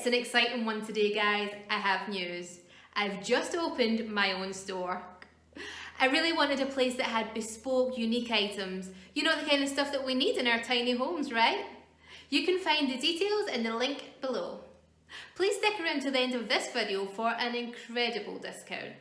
It's an exciting one today, guys. I have news. I've just opened my own store. I really wanted a place that had bespoke, unique items. You know, the kind of stuff that we need in our tiny homes, right? You can find the details in the link below. Please stick around to the end of this video for an incredible discount.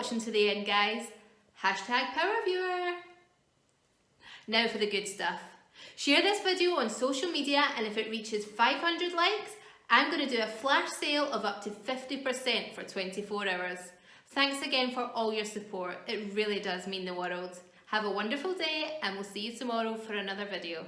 watching to the end, guys. #PowerViewer. Now for the good stuff. Share this video on social media, and if it reaches 500 likes, I'm going to do a flash sale of up to 50% for 24 hours. Thanks again for all your support. It really does mean the world. Have a wonderful day, and we'll see you tomorrow for another video.